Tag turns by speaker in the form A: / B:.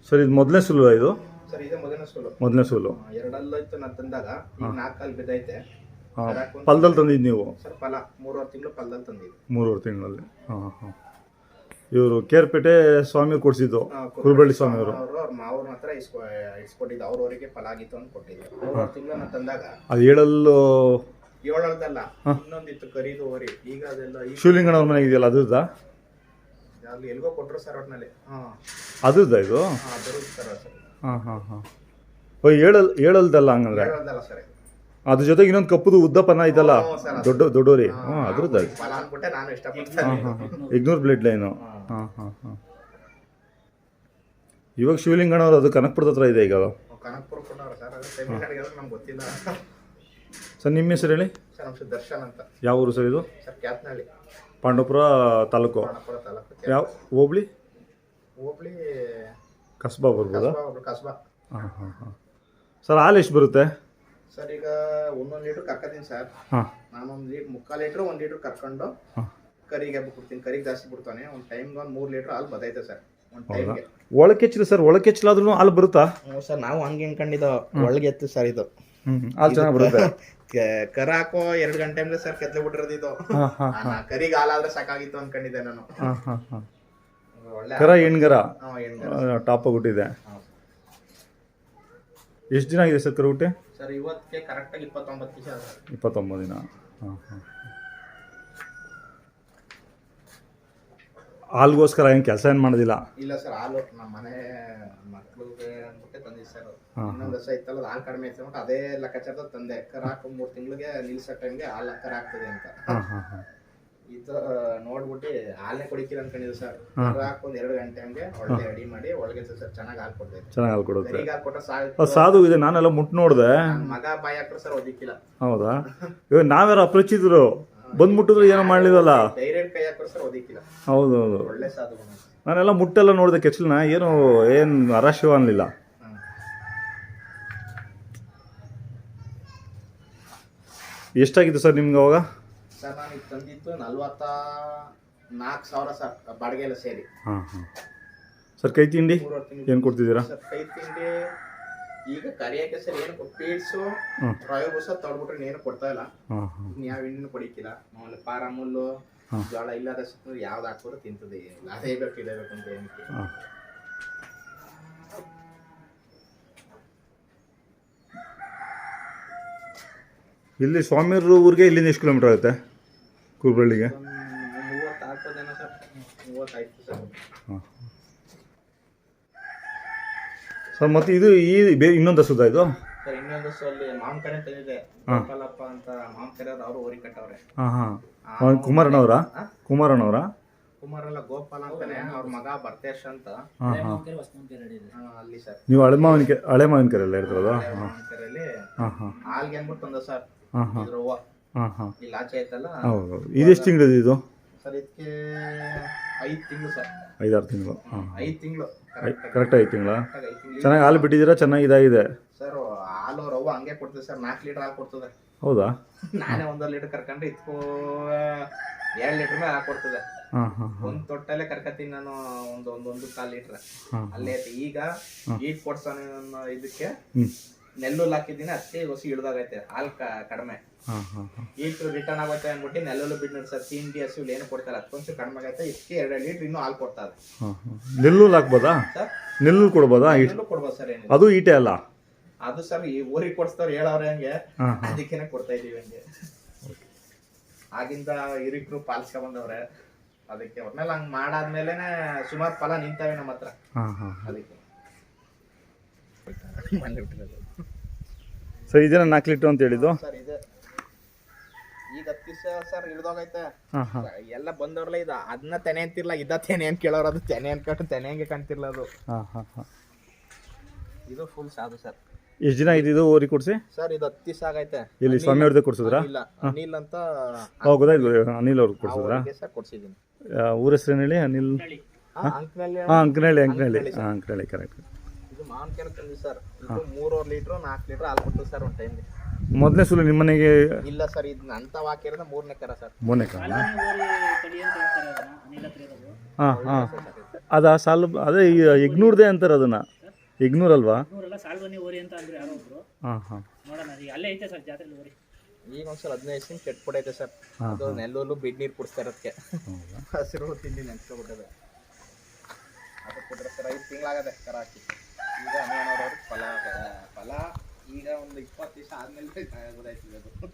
A: Sir ಇದು ಮೊದಲನೇ ಸುಲು ಇದು?
B: ಸರ್ ಇದೆ
A: ಮೊದಲನೇ ಸುಲು.
B: ಎರಡಲ್ಲ ಇತ್ತು ನಾನು ತಂದಾಗ, ಈಗ 4 ಕಾಲು ಬಿದ್ದೈತೆ.
A: ಪಲ್ದಲ್ಲಿ ತಂದಿದ್ದು ನೀವು?
B: ಸರ್ ಫಲ 3.5 ತಿಂಗಳು ಪಲ್ದಲ್ಲಿ ತಂದಿದ್ದು.
A: 3.5 ತಿಂಗಳಲ್ಲಿ. ಇವರು ಕೇರ್ಪೇಟೆ ಸ್ವಾಮಿ ಕೊಡಿಸಿದ್ದು, ಕುರುಬಳ್ಳಿ ಸ್ವಾಮಿ ಅವರು.
B: ಅವ್ರ ಮಾವ್ರ ಹತ್ರ ಇಸ್ಕೊಟ್ಟಿದ್ದು, ಅವ್ರವರಿಗೆ ಫಲ ಆಗಿತ್ತು ಅಂತ ಕೊಟ್ಟಿದ್ದು. 3.5 ತಿಂಗಳು ನಾನು ತಂದಾಗ
A: ಅದು ಏಳಲ್ಲೂ
B: 7 ಇನ್ನೊಂದಿತ್ತು ಕರಿದು ಓರಿ. ಈಗ ಅದೆಲ್ಲ
A: ಶಿವಲಿಂಗಣ್ಣ ಅವ್ರ ಮನೆಗೆ ಇದೆಯಲ್ಲ ಅದುದಾ?
B: ಅಲ್ಲಿ ಎಲ್ಗೋ ಕೊಟ್ಟರು ಸರ್ ಒಟ್ಟಿನಲ್ಲಿ.
A: ಅದುದಾ ಇದು? ಏಳಲ್ದಲ್ಲ ಹಂಗಂದ್ರೆ?
B: ಸರ್
A: ಅದ್ರ ಜೊತೆಗೆ ಇನ್ನೊಂದು ಕಪ್ಪುದು ಉದ್ದಪ್ಪನ ಇದಲ್ಲ ದೊಡ್ಡೋರಿ. ಅದ್ರದ್ದು
B: ಫಲ ಅಂದ್ಬಿಟ್ಟೆ ನಾನು ಇಷ್ಟಪಡ್ತೀನಿ.
A: ಇಗ್ನೂರ್ ಬ್ಲಡ್ ಲೈನು. ಇವಾಗ ಶಿವಲಿಂಗಣ್ಣವ್ರು ಅದು ಕನಕಪುರದ ಹತ್ರ ಇದೆ ಈಗ. ಅದು
B: ಕನಕಪುರ ಕೊಟ್ಟವ್ರು ಸರ್, ಅದು ತಮಿಳ್ನಾಡಿಗೆ ನಮ್ಗೆ ಗೊತ್ತಿಲ್ಲ.
A: ಸರ್ ನಿಮ್ಮ ಹೆಸರು ಹೇಳಿ?
B: ಸರ್ ನಮ್ಮ ದರ್ಶನ್ ಅಂತ.
A: ಯಾವ ಊರು ಸರ್ ಇದು?
B: ಸರ್ ಕ್ಯಾತ್ನಹಳ್ಳಿ,
A: ಪಾಂಡವಪುರ ತಾಲೂಕು. ಯಾವ ಹೋಬಳಿ? ಕಸ್ಬಾ ಬರ್ಬೋದಾ?
B: ಕಸ್ಬಾ.
A: ಸರ್ ಹಾಲು ಎಷ್ಟು ಬರುತ್ತೆ
B: ಸರ್? ಈಗ 1 ಲೀಟ್ರ್ ಕರ್ಕೊತೀನಿ ಸರ್. ನಾನು 1 ಲೀಟ್ರ್ 3/4 ಲೀಟ್ರ್ 1 ಲೀಟ್ರ್ ಕರ್ಕೊಂಡು ಕರಿಗೆ ಬಿಡ್ತೀನಿ. ಕರಿಗೆ ಜಾಸ್ತಿ ಬಿಡ್ತಾನೆ. ಒಂದು ಟೈಮ್ಗೆ 3 ಲೀಟ್ರ್ ಹಾಲು ಬದೈತೆ ಸರ್ ಒಂದು ಟೈಮ್ಗೆ.
A: ಒಳಕೆಚ್ಚಲು ಸರ್? ಒಳಕೆಚ್ಚಲಾದ್ರೂ ಹಾಲು ಬರುತ್ತಾ?
B: ಹ್ಞೂ ಸರ್, ನಾವು ಹಂಗೆ ಅನ್ಕೊಂಡಿದ್ದು. ಒಳಗೆ ಎತ್ತು ಸರ್ ಇದು.
A: ಹಾಲು ಚೆನ್ನಾಗಿ ಬರುತ್ತೆ.
B: ಕರ ಹಾಕೋ 2 ಗಂಟೆ ಅಂದ್ರೆ ಸರ್ ಕೆತ್ತಲೆ ಬಿಟ್ಟಿರೋದು ಇದು. ಕರಿಗೆ ಹಾಲಾದ್ರೆ ಸಾಕಾಗಿತ್ತು ಅನ್ಕೊಂಡಿದ್ದೆ ನಾನು.
A: ಕರ ಹೆಣ್ಗರ ಟಾಪ್ ಹುಟ್ಟಿದೆ. ಎಷ್ಟು ದಿನ ಆಗಿದೆ ಸರ್ ಕರು ಹುಟ್ಟಿ?
B: ಸರ್ ಇವತ್ತಿಗೆ ಕರೆಕ್ಟಾಗಿ 29 ದಿವಸ.
A: 29 ದಿನ. ಹಾಲ್ಗೋಸ್ಕರ ಏನು ಕೆಲಸ ಏನು ಮಾಡೋದಿಲ್ಲ?
B: ಇಲ್ಲ ಸರ್, ಹಾಲು ನಮ್ಮ ಮನೆ ಮಕ್ಳಿಗೆ ಅಂದ್ಬಿಟ್ಟೆ ತಂದಿದ್ದು ಸರ್. ಇನ್ನೊಂದು ವರ್ಷ ಇತ್ತಲ್ಲ, ಹಾಲು ಕಡಿಮೆ ಇತ್ತು ಅಂದ್ಬಿಟ್ಟು ಅದೇ ಲೆಕ್ಕಾಚಾರದ ತಂದೆ. ಕರ ಹಾಕೋ 3 ತಿಂಗಳಿಗೆ ನಿಲ್ಸೋ ಟೈಮ್ಗೆ ಹಾಲು ಕರ ಆಗ್ತದೆ ಅಂತ ಇದು ನೋಡ್ಬಿಟ್ಟು ಹಾಲೇ ಕುಡಿತೀರ ಅನ್ಕೊಂಡಿದ್ದು ಸರ್. ಕರ ಹಾಕೊಂಡ್ 2 ಗಂಟೆ ಹಂಗೆ ಒಳ್ಳೆ ರೆಡಿ ಮಾಡಿ ಒಳಗೆ ಸರ್ ಚೆನ್ನಾಗಿ ಹಾಲು ಕೊಡ್ತೈತೆ.
A: ಚೆನ್ನಾಗಿ ಹಾಲು ಕೊಡುತ್ತೆ.
B: ಈಗ ಕೊಟ್ಟ
A: ಸಾಧು ಇದೆ. ನಾನೆಲ್ಲ ಮುಟ್ಟು ನೋಡಿದೆ.
B: ಮಗ ಬಾಯಿ ಹಾಕ್ರು ಸರ್ ಓದಿಕ್ಕಿಲ್ಲ.
A: ಹೌದಾ? ಇವಾಗ ನಾವ್ಯಾರು ಅಪರಿಚಿತರು ಬಂದ್ಬಿಟ್ಟಿದ್ರು ಏನೋ ಮಾಡ್ಲಿವಲ್ಲ.
B: ಡೈರೆಕ್ಟ್ ಕೈ ಹಾಕ್ರು ಸರ್ ಓದಿಕ್ಕಿಲ್ಲ.
A: ಹೌದೌದು,
B: ಒಳ್ಳೆ ಸಾಧು.
A: ನಾನೆಲ್ಲ ಮುಟ್ಟೆಲ್ಲ ನೋಡಿದೆ ಕೆಚ್ಚಲನ್ನ. ಏನು ಅರಾಶಿವ ಅನ್ನಲಿಲ್ಲ. ಎಷ್ಟಾಗಿತ್ತು ಸರ್ ನಿಮ್ಗೆ ಅವಾಗ?
B: ಸರ್ ನಾನು ಈಗ ತಂದಿದ್ದು 44,000 ಸರ್, ಬಾಡಿಗೆ ಎಲ್ಲ ಸೇರಿ.
A: ಸರ್ ಕೈ ತಿಂಡಿ ಏನು ಕೊಡ್ತಿದ್ದೀರಾ?
B: ಸರ್ ಕೈ ತಿಂಡಿ ಈಗ ಕರಿಯಕ್ಕೆ ಸರ್ ಏನು ಪೀಡ್ಸು ರವೆ ಬೂಸ ತೊಳ್ಬಿಟ್ರೆ ಏನು ಕೊಡ್ತಾ ಇಲ್ಲ. ಯಾವ ಹಿಂಡಿನೂ ಕೊಡಿಕ್ಕಿಲ್ಲ. ಆಮೇಲೆ ಪಾರಮುಲ್ಲು ಜೋಳ ಇಲ್ಲದ ಯಾವ್ದು ಹಾಕೋರು ತಿಂತದೆ. ಅದೇ ಬೇಕು ಇದೇ ಬೇಕು ಅಂತ ಏನಕ್ಕೆ.
A: ಇಲ್ಲಿ ಸ್ವಾಮಿಯವ್ರ ಊರಿಗೆ ಇಲ್ಲಿಂದ ಎಷ್ಟು ಕಿಲೋಮೀಟರ್ ಆಗುತ್ತೆ ಕುರುಬಳ್ಳಿಗೆ?
B: 30 ಆಗ್ತದೇನೋ ಸರ್. 30 ಆಯ್ತು ಸರ್.
A: ಸರ್ ಮತ್ತೆ ಇದು ಇನ್ನೊಂದು ಹಸುದ ಇದು?
B: ಸರ್ ಇನ್ನೊಂದು ಹಸು ಅಲ್ಲಿ ಮಾವನ ಕಡೆ ತಂದಿದೆ. ಗೋಪಾಲಪ್ಪ ಅಂತ ಮಾವನ ಕಡೆ ಅವರು ಓರಿ ಕಟ್ಟವ್ರೆ.
A: ಕುಮಾರಣ್ಣವರ?
B: ಕುಮಾರಲ್ಲ, ಗೋಪಾಲ ಅಂತಾನೆ. ಅವ್ರ ಮಗ ಭರ್ತೇಶ್ ಅಂತ ಅಲ್ಲಿ ಸರ್.
A: ನೀವು ಹಳೆ ಮಾವಿನ ಕೆರೆ ಎಲ್ಲ ಇರ್ತದಲ್ಲ?
B: ಕೆರೆಯಲ್ಲಿ ಹಾಲ್ಗೆ ಅಂದ್ಬಿಟ್ಟು ತಂದ ಸರ್. ಇದ್ರವ್ವ ಇಲ್ಲಿ ಆಚೆ ಆಯ್ತಲ್ಲ.
A: ಹೌದು. ಇದೆಷ್ಟು ತಿಂಗಳು ಇದು?
B: ಸರ್ ಇದಕ್ಕೆ 5 ತಿಂಗಳು ಸರ್.
A: 5-6 ತಿಂಗಳು.
B: 5 ತಿಂಗಳು
A: ಕರೆಕ್ಟ್. 5 ತಿಂಗಳ. ಚೆನ್ನಾಗಿ ಹಾಲು ಬಿಟ್ಟಿದ್ದೀರಾ? ಚೆನ್ನಾಗಿ ಇದಾಗಿದೆ
B: ಸರ್. ಹಾಲು ರವ್ವ ಹಂಗೆ ಕೊಡ್ತದೆ ಸರ್. 4 ಲೀಟರ್ ಹಾಲು ಕೊಡ್ತದೆ.
A: ಹೌದಾ?
B: ನಾನೇ 1 ಲೀಟರ್ ಕರ್ಕೊಂಡ್ರೆ ಇದಕ್ಕೂ 2 ಲೀಟರ್ ಮೇಲೆ ಹಾಲು ಕೊಡ್ತದೆ. ಒಂದು ತೊಟ್ಟಲ್ಲೇ ಕರ್ಕತೀನಿ ನಾನು. ಒಂದು 1.25 ಲೀಟರ್ ಅಲ್ಲೇ ಐತೆ. ಈಗ ಈಟ್ ಕೊಡ್ಸಾನೆ ಇದಕ್ಕೆ ನೆಲ್ಲುಲ್ ಹಾಕಿದ್ದೀನಿ. ಅಷ್ಟೇ ಹೊಸಿ ಇಳ್ದಾಗೈತೆ. ಹಾಲು ಕಡಿಮೆ. ಈಟ್ ರಿಟರ್ನ್ ಆಗುತ್ತೆ ಅಂದ್ಬಿಟ್ಟು ನೆಲ್ಲುಲ್ಲು ಬಿಟ್ಟು ಸರ್. ತಿಂಡಿ ಹಸು ಏನು ಕೊಡ್ತಾರೆ ಅದಕ್ಕೊಂಚು ಕಡಿಮೆ ಆಗೈತೆ. ಇದಕ್ಕೆ 2 ಲೀಟರ್ ಇನ್ನೂ ಹಾಲು ಕೊಡ್ತಾರೆ.
A: ನೆಲ್ಲುಲ್ ಹಾಕ್ಬೋದಾ
B: ಸರ್?
A: ನೆಲ್ಲುಲ್ ಕೊಡ್ಬೋದಾ?
B: ಕೊಡ್ಬೋದು ಸರ್. ಏನಿಲ್ಲ,
A: ಅದು ಈಟೆ ಅಲ್ಲ
B: ಅದು ಸರ್. ಈ ಊರಿಗೆ ಕೊಡ್ಸ್ತಾವ್ರು ಹೇಳವ್ರೆ ಹಂಗೆ, ಅದಕ್ಕೇನೆ ಕೊಡ್ತಾ ಇದೀವಿ ಹಂಗೆ. ಆಗಿಂದ ಹಿರಿಕರು ಪಾಲಿಸ್ಕೊ ಬಂದವ್ರೆ. ಅದಕ್ಕೆ ಒಟ್ನಲ್ಲಿ ಹಂಗ್ ಮಾಡಾದ್ಮೇಲೆ ಸುಮಾರು ಫಲ ನಿಂತವೆ ನಮ್ಮ ಹತ್ರ. ಅದಕ್ಕೆ
A: ಸರ್ ಇದೇನ 4 ಲೀಟರ್ ಅಂತ ಹೇಳಿದ್ದು
B: ಸರ್? ಇದೆ ಈಗ 10 ದಿವಸ ಸರ್ ಇಳ್ದೋಗೈತೆ. ಎಲ್ಲ ಬಂದವ್ರಲ್ಲ ಇದು ಅದನ್ನ ತೆನೆ ಅಂತಿರ್ಲ. ಇದ ತೆನೆ ಅಂತ ಕೇಳೋರು. ಅದು ತೆನೆ ಅನ್ಕೊಂಡು ತೆನೆ ಹಂಗೆ ಕಾಣ್ತಿರ್ಲ ಅದು. ಇದು ಫುಲ್ ಸಾಧು ಸರ್.
A: ಎಷ್ಟು ದಿನ ಇದು ಓರಿ ಕೊಡ್ಸಿ
B: ಸರ್? ಇದು 10 ದಿವಸ ಆಗೈತೆ.
A: ಇಲ್ಲಿ ಸ್ವಾಮಿ ಅವ್ರದ್ದೇ ಕೊಡ್ಸಿದ್ರಾ?
B: ಇಲ್ಲ, ಅನಿಲ್ ಅಂತ.
A: ಗೊತ್ತಾಯ್ತು, ಅನಿಲ್ ಅವ್ರಿಗೆ ಕೊಡ್ಸಿದ್ರಾ?
B: ಸರ್ ಕೊಡ್ಸಿದ್ದೀನಿ.
A: ಊರ ಹೆಸರೇನು ಹೇಳಿ? ಅನಿಲ್ ಅಂಕನಹಳ್ಳಿ. ಕರೆಕ್ಟ್.
B: ಇದು ಮಾವನ ಕೆರೆ ತಂದಿ ಸರ್. ಇದು 3 ಲೀಟರ್ 4 ಲೀಟರ್ ಹಾಲು ಕೊಡ್ತದೆ ಸರ್ ಒಂದು ಟೈಮ್ಗೆ.
A: ಮೊದಲನೇ ಸುಲು ನಿಮ್ಮ ಮನೆಗೆ?
B: ಇಲ್ಲ ಸರ್, ಇದು ಅಂತ ಹಾಕಿರೋದ 3ನೇ ಕರ ಸರ್.
A: 3ನೇ ಕರ. ಅದು ಆ ಸಾಲು ಅದೇ ಈ ಇಗ್ನೂರ್ದೇ ಅಂತಾರೆ ಅದನ್ನು, ಇಗ್ನೂರಲ್ವಾ?
C: ನೂರೆಲ್ಲ ಸಾಲ್ವನಿ ಓರಿ ಅಂತ ಅಂದ್ರು ಯಾರೋ ಒಬ್ರು.
A: ಹಾಂ ಹಾಂ
C: ನೋಡೋಣ ಈಗ ಅಲ್ಲೇ ಐತೆ ಸರ್ ಜಾತ್ರೆಲಿ ಓರಿ.
B: ಈಗ ಒಂದ್ಸಲ 15 ದಿನ ಕೆಟ್ಬಿಡೈತೆ ಸರ್. ಅದು ನೆಲ್ಲೂರು ಬಿಡ್ ನೀರು ಕುಡಿಸ್ತಾ ಇರೋದಕ್ಕೆ ಹಸಿರು ತಿಂಡಿ ನೆನ್ಸ್ಕೊಬಿಟ್ಟದೆ. ಅದು ಕೊಟ್ಟರೆ ಸರ್ 5 ತಿಂಗಳಾಗದೆ ಕರ ಹಾಕಿ. ಈಗ ಅನಿಯನವ್ರವ್ರು ಫಲ ಈಗ ಒಂದು 20 ದಿವಸ ಆದಮೇಲೆ ಗೊತ್ತಾಯ್ತದೆ ಅದು.